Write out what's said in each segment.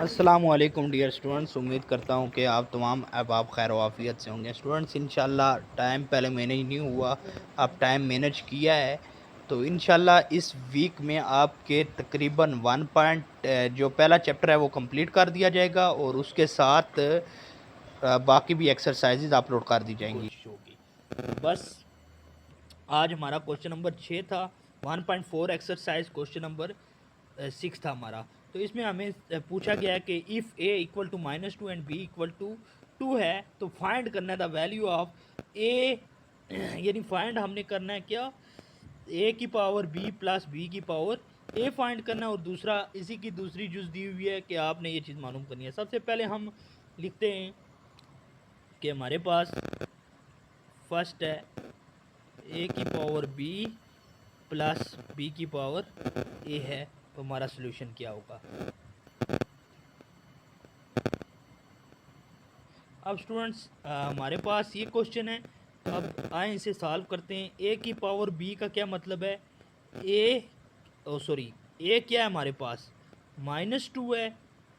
अस्सलामुअलैकुम dear students, उम्मीद करता हूँ कि आप तमाम अहबाब खैर वाफ़ियत से होंगे। स्टूडेंट्स इंशाल्लाह टाइम पहले मैनेज नहीं हुआ, अब टाइम मैनेज किया है तो इंशाल्लाह इस वीक में आपके तकरीबन 1 पॉइंट जो पहला चैप्टर है वो कंप्लीट कर दिया जाएगा और उसके साथ बाकी भी एक्सरसाइजेज अपलोड कर दी जाएंगी। कोशिश होगी। तो बस आज हमारा क्वेश्चन नंबर 6 था, 1.4 एक्सरसाइज क्वेश्चन नंबर 6 था हमारा। तो इसमें हमें पूछा गया है कि if a equal to -2 and b equal to 2 है तो फाइंड करना है द वैल्यू ऑफ ए, यानी फाइंड हमने करना है क्या, ए की पावर बी प्लस बी की पावर ए फाइंड करना है। और दूसरा इसी की दूसरी जुज दी हुई है कि आपने ये चीज़ मालूम करनी है। सबसे पहले हम लिखते हैं कि हमारे पास फर्स्ट है ए की पावर बी प्लस बी की पावर ए है, तो हमारा सोल्यूशन क्या होगा। अब स्टूडेंट्स हमारे पास ये क्वेश्चन है, अब आए इसे सॉल्व करते हैं। ए की पावर बी का क्या मतलब है, ए ए क्या है हमारे पास -2 है,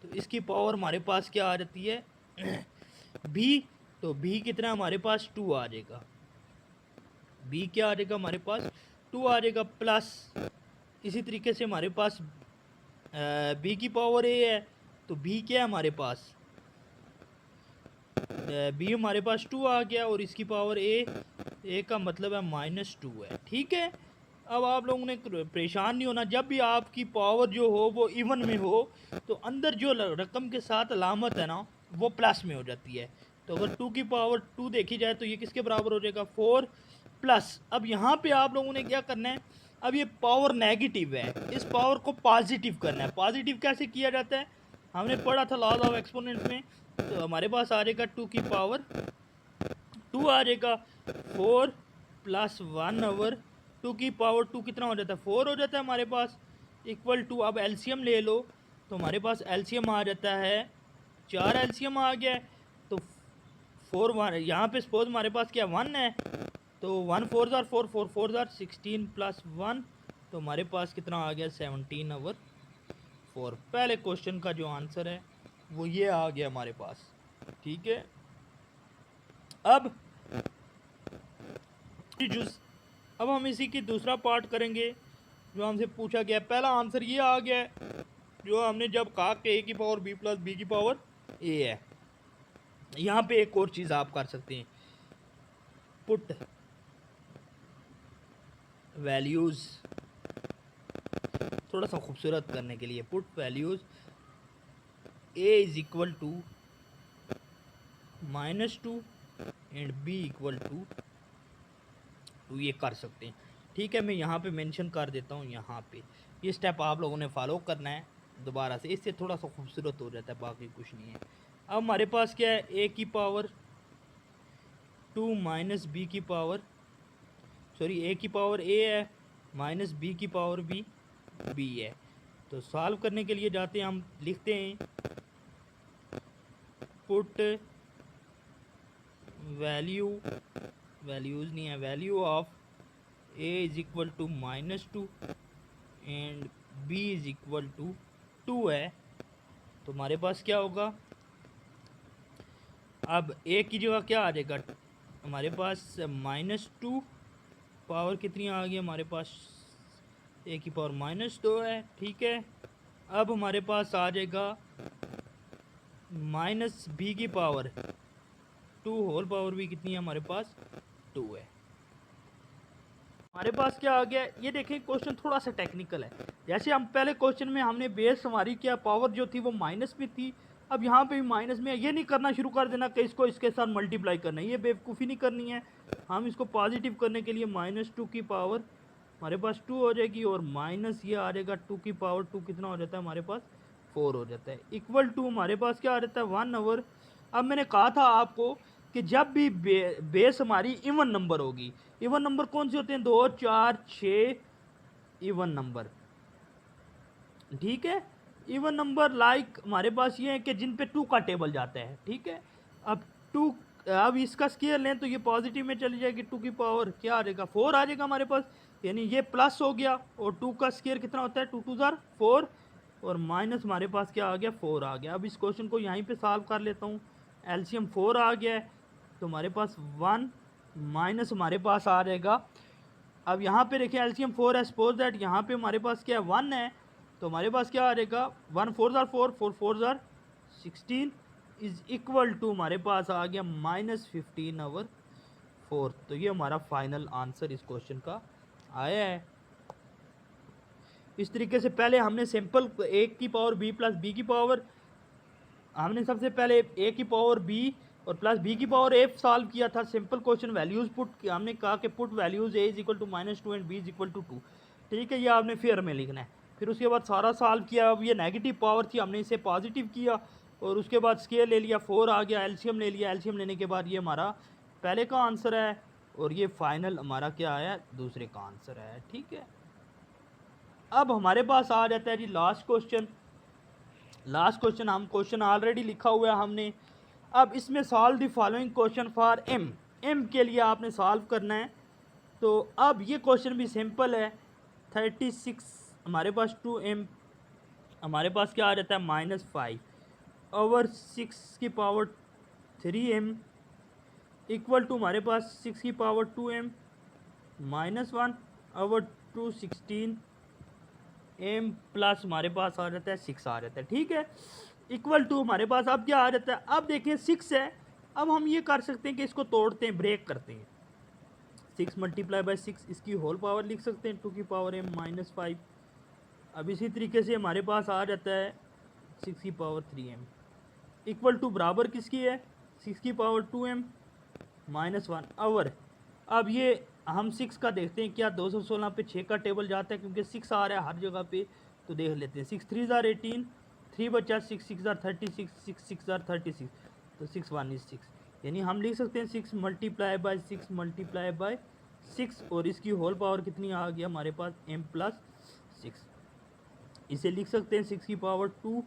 तो इसकी पावर हमारे पास क्या आ जाती है बी, तो बी कितना हमारे पास 2 आ जाएगा, बी क्या आ जाएगा हमारे पास 2 आ जाएगा। प्लस इसी तरीके से हमारे पास बी की पावर ए है, तो बी क्या है हमारे पास, बी हमारे पास 2 आ गया और इसकी पावर ए का मतलब है -2 है। ठीक है, अब आप लोगों ने परेशान नहीं होना, जब भी आपकी पावर जो हो वो इवन में हो तो अंदर जो रकम के साथ अलामत है ना वो प्लस में हो जाती है। तो अगर 2 की पावर 2 देखी जाए तो ये किसके बराबर हो जाएगा 4 प्लस। अब यहाँ पे आप लोगों ने क्या करना है, अब ये पावर नेगेटिव है, इस पावर को पॉजिटिव करना है। पॉजिटिव कैसे किया जाता है, हमने पढ़ा था लॉज ऑफ एक्सपोनेंट में। तो हमारे पास आ जाएगा 2 की पावर 2 आ जाएगा 4 प्लस 1 ओवर 2 की पावर 2 कितना हो जाता है 4 हो जाता है हमारे पास, इक्वल टू अब एलसीएम ले लो तो हमारे पास एलसीएम आ जाता है 4, एलसीएम आ गया है। तो 4 1 यहाँ पे सपोज हमारे पास क्या 1 है, तो 1 4 ज़ार 4 4 4 ज़ार 16 प्लस 1, तो हमारे पास कितना आ गया 17 ओवर 4। पहले क्वेश्चन का जो आंसर है वो ये आ गया हमारे पास। ठीक है, अब अब हम इसी की दूसरा पार्ट करेंगे जो हमसे पूछा गया। पहला आंसर ये आ गया है जो हमने जब कहा कि ए की पावर बी प्लस बी की पावर ए है। यहाँ पे एक और चीज़ आप कर सकते हैं, पुट वैल्यूज़, थोड़ा सा खूबसूरत करने के लिए put values a is equal to -2 and b equal to 2, ये कर सकते हैं। ठीक है, मैं यहाँ पे मेंशन कर देता हूँ, यहाँ पे ये स्टेप आप लोगों ने फॉलो करना है दोबारा से, इससे थोड़ा सा खूबसूरत हो जाता है, बाकी कुछ नहीं है। अब हमारे पास क्या है, ए की पावर 2 माइनस बी की पावर ए की पावर ए है माइनस बी की पावर बी है। तो सॉल्व करने के लिए जाते हैं, हम लिखते हैं पुट वैल्यूज़ नहीं है, value of a is equal to -2 and b is equal to 2 है। तो हमारे पास क्या होगा, अब ए की जगह क्या आ जाएगा, हमारे पास -2 पावर कितनी आ गई हमारे पास, ए की पावर -2 है। ठीक है, अब हमारे पास आ जाएगा माइनस बी की पावर 2 होल पावर भी कितनी है हमारे पास 2 है। हमारे पास क्या आ गया, ये देखें क्वेश्चन थोड़ा सा टेक्निकल है। जैसे हम पहले क्वेश्चन में हमने बेस हमारी क्या पावर जो थी वो माइनस में थी, अब यहाँ पे भी माइनस में है। ये नहीं करना शुरू कर देना कि इसको इसके साथ मल्टीप्लाई करना है, ये बेवकूफ़ी नहीं करनी है। हम इसको पॉजिटिव करने के लिए -2 की पावर हमारे पास 2 हो जाएगी और माइनस ये आ जाएगा 2 की पावर 2 कितना हो जाता है हमारे पास 4 हो जाता है, इक्वल टू हमारे पास क्या आ जाता है 1 ओवर। अब मैंने कहा था आपको कि जब भी बेस हमारी इवन नंबर होगी, इवन नंबर कौन से होते हैं 2 4 6 इवन नंबर। ठीक है, इवन नंबर लाइक हमारे पास ये है कि जिन पे 2 का टेबल जाता है। ठीक है, अब 2, अब इसका स्केयर लें तो ये पॉजिटिव में चली जाएगी, 2 की पावर क्या आ जाएगा 4 आ जाएगा हमारे पास, यानी ये प्लस हो गया और 2 का स्केयर कितना होता है 2 2 ज़ार 4 और माइनस हमारे पास क्या आ गया 4 आ गया। अब इस क्वेश्चन को यहीं पे सॉल्व कर लेता हूँ। एलसीएम 4 आ गया है तो हमारे पास 1 माइनस हमारे पास आ जाएगा। अब यहाँ पे देखिए एलसीएम 4 है, सपोज दैट यहाँ पे हमारे पास क्या है 1 है तो हमारे पास क्या आ जाएगा 1 4 ज़ार 4 4 4 ज़ार 16 इज इक्वल टू हमारे पास आ गया -15/4। तो ये हमारा फाइनल आंसर इस क्वेश्चन का आया है। इस तरीके से पहले हमने सिंपल a की पावर b प्लस b की पावर, हमने सबसे पहले a की पावर b और प्लस b की पावर a सॉल्व किया था। सिंपल क्वेश्चन वैल्यूज पुट, हमने कहा कि put values a is equal to -2 and b is equal to 2। ठीक है, ये आपने फेयर में लिखना है। फिर उसके बाद सारा सॉल्व किया। अब ये नेगेटिव पावर थी, हमने इसे पॉजिटिव किया और उसके बाद स्केल ले लिया, 4 आ गया, एलसीएम ले लिया। एलसीएम लेने के बाद ये हमारा पहले का आंसर है और ये फाइनल हमारा क्या आया दूसरे का आंसर है। ठीक है, अब हमारे पास आ जाता है जी लास्ट क्वेश्चन। लास्ट क्वेश्चन हम क्वेश्चन ऑलरेडी लिखा हुआ है हमने। अब इसमें solve the following question for m के लिए आपने सॉल्व करना है। तो अब ये क्वेश्चन भी सिंपल है। 36 हमारे पास 2m, हमारे पास क्या आ जाता है -5 ओवर 6 की पावर 3m इक्वल टू हमारे पास 6 की power 2m -1 over 216 m plus हमारे पास आ जाता है 6 आ जाता है। ठीक है, इक्वल टू हमारे पास अब क्या आ जाता है, अब देखें 6 है। अब हम ये कर सकते हैं कि इसको तोड़ते हैं, ब्रेक करते हैं। 6 मल्टीप्लाई बाई 6 इसकी होल पावर लिख सकते हैं 2 की पावर m -5। अब इसी तरीके से हमारे पास आ जाता है 6 की पावर 3m इक्वल टू बराबर किसकी है 6 की पावर 2m -1 ओवर। अब ये हम 6 का देखते हैं क्या 216 पे 6 का टेबल जाता है, क्योंकि 6 आ रहा है हर जगह पे। तो देख लेते हैं 6 3 ज़ार 18, 3 बचा 6 6 ज़ार 36, 6 6 ज़ार 36, तो 6 1 इज 6। यानी हम लिख सकते हैं 6 मल्टीप्लाई बाई 6 मल्टीप्लाई बाई 6 और इसकी होल पावर कितनी आ गया हमारे पास m प्लस 6। इसे लिख सकते हैं 6 की पावर 2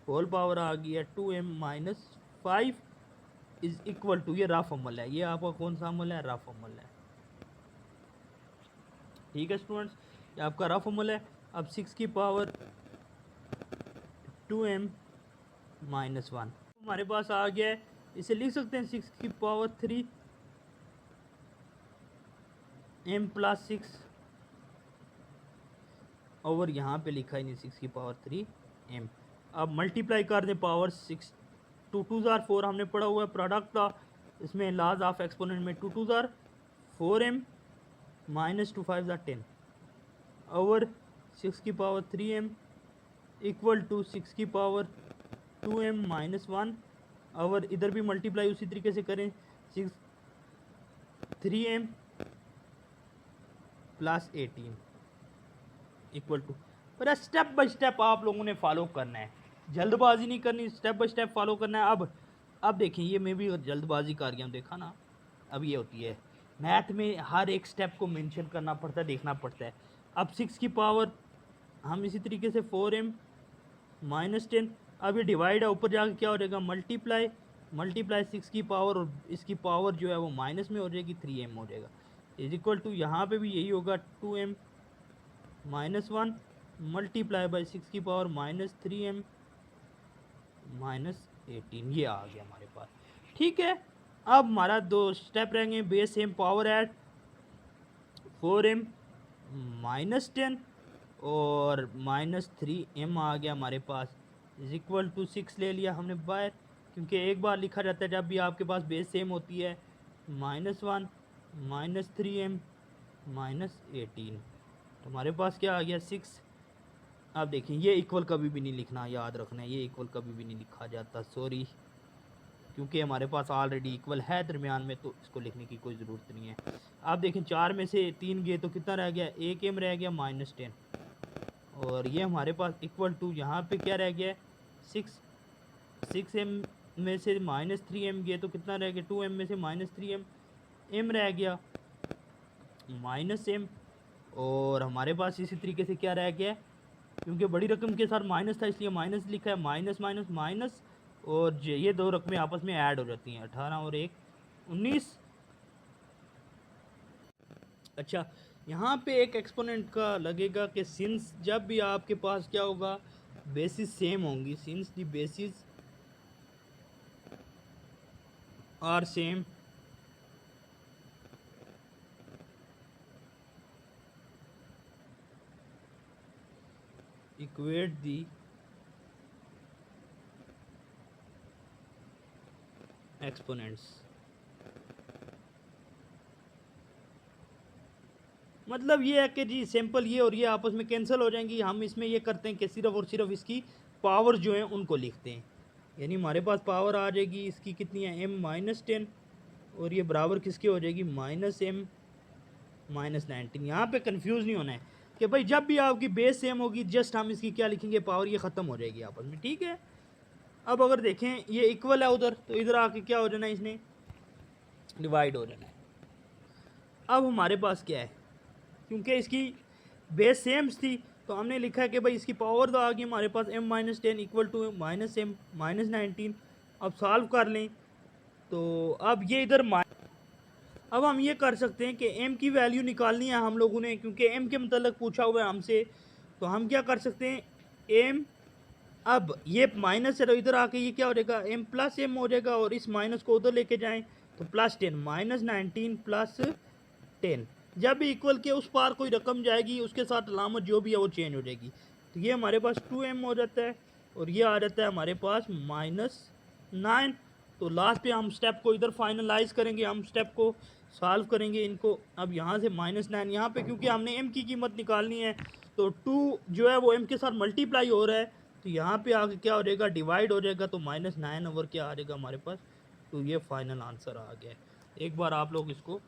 होल पावर आ गई है 2m -5 इज इक्वल टू, ये रफ अमल है, ये आपका कौन सा अमल है रफ अमल है। ठीक है स्टूडेंट्स, ये आपका रफ अमल है। अब 6 की पावर 2m -1 हमारे पास आ गया है। इसे लिख सकते हैं 6 की पावर 3 m प्लस 6 ओवर यहाँ पे लिखा ही नहीं 6 की पावर 3 m। अब मल्टीप्लाई कर दें पावर 6, 2 2 ज़ार 4 हमने पढ़ा हुआ है प्रोडक्ट का, इसमें लाज ऑफ एक्सपोनेंट में 2 2 ज़ार 4m -2 5 ज़ार 10 ओवर 6 की पावर 3m इक्वल टू 6 की पावर 2m -1 ओवर इधर भी मल्टीप्लाई उसी तरीके से करें 6 3m प्लस 18 इक्वल टू। पर स्टेप बाय स्टेप आप लोगों ने फॉलो करना है, जल्दबाजी नहीं करनी, स्टेप बाय स्टेप फॉलो करना है। अब देखिए ये मैं भी जल्दबाजी कर गया हूँ, देखा ना। अब ये होती है मैथ में हर एक स्टेप को मेंशन करना पड़ता है, देखना पड़ता है। अब 6 की पावर हम इसी तरीके से 4m -10, अब ये डिवाइड है, ऊपर जाकर क्या हो जाएगा मल्टीप्लाई 6 की पावर और इसकी पावर जो है वो माइनस में हो जाएगी 3m हो जाएगा इज इक्वल टू, यहाँ पे भी यही होगा 2m -1 मल्टीप्लाई बाई 6 की पावर -3m -18, ये आ गया हमारे पास। ठीक है, अब हमारा दो स्टेप रहेंगे, base same power add 4m -10 और -3m आ गया हमारे पास इज इक्वल टू 6 ले लिया हमने बाहर, क्योंकि एक बार लिखा जाता है जब भी आपके पास बेस सेम होती है -1 -3m -18, तो हमारे पास क्या आ गया 6। अब देखिए ये इक्वल कभी भी नहीं लिखना, याद रखना है ये इक्वल कभी भी नहीं लिखा जाता, सॉरी, क्योंकि हमारे पास ऑलरेडी इक्वल है दरमियान में, तो इसको लिखने की कोई ज़रूरत नहीं है। आप देखें 4 में से 3 गए तो कितना रह गया, 1m रह गया -10 और ये हमारे पास इक्वल टू यहाँ पे क्या रह गया 6m में से -3m गए तो कितना रह गया 2m में से -3m रह गया -m, और हमारे पास इसी तरीके से क्या रह गया, क्योंकि बड़ी रकम के साथ माइनस था इसलिए माइनस लिखा है, माइनस माइनस माइनस, और ये दो रकमें आपस में ऐड हो जाती हैं 18 और 1 19। अच्छा, यहाँ पे एक एक्सपोनेंट का लगेगा कि सिंस जब भी आपके पास क्या होगा बेसिस सेम होंगी, since the basis are same, equate the exponents। मतलब ये है कि जी सिंपल ये और ये आपस में कैंसिल हो जाएंगी। हम इसमें ये करते हैं कि सिर्फ और सिर्फ इसकी पावर जो है उनको लिखते हैं। यानी हमारे पास पावर आ जाएगी इसकी कितनी है, m-10, और ये बराबर किसके हो जाएगी, -m-19। यहाँ पे कंफ्यूज नहीं होना है कि भाई जब भी आपकी बेस सेम होगी जस्ट हम इसकी क्या लिखेंगे, पावर, ये ख़त्म हो जाएगी आपस में, ठीक है। अब अगर देखें ये इक्वल है उधर, तो इधर आके क्या हो जाना है, इसने डिवाइड हो जाना है। अब हमारे पास क्या है, क्योंकि इसकी बेस सेम थी तो हमने लिखा है कि भाई इसकी पावर तो आ गई हमारे पास m-10 इक्वल टू -m-19। अब सॉल्व कर लें तो अब ये इधर अब हम ये कर सकते हैं कि m की वैल्यू निकालनी है हम लोगों ने, क्योंकि m के मतलब पूछा हुआ है हमसे। तो हम क्या कर सकते हैं, m, अब ये माइनस है तो इधर आके ये क्या हो जाएगा, m प्लस m हो जाएगा, और इस माइनस को उधर लेके जाएं तो +10, -19 + 10। जब भी इक्वल के उस पार कोई रकम जाएगी उसके साथ अलामत जो भी है वो चेंज हो जाएगी। तो ये हमारे पास 2m हो जाता है, और ये आ जाता है हमारे पास -9। तो लास्ट पे हम स्टेप को इधर फाइनलाइज करेंगे, हम स्टेप को सॉल्व करेंगे इनको। अब यहाँ से -9 यहाँ पे क्योंकि हमने m की कीमत निकालनी है तो 2 जो है वो m के साथ मल्टीप्लाई हो रहा है, तो यहाँ पे आके क्या हो जाएगा, डिवाइड हो जाएगा, तो -9 ओवर क्या आ जाएगा हमारे पास। तो ये फाइनल आंसर आ गया है। एक बार आप लोग इसको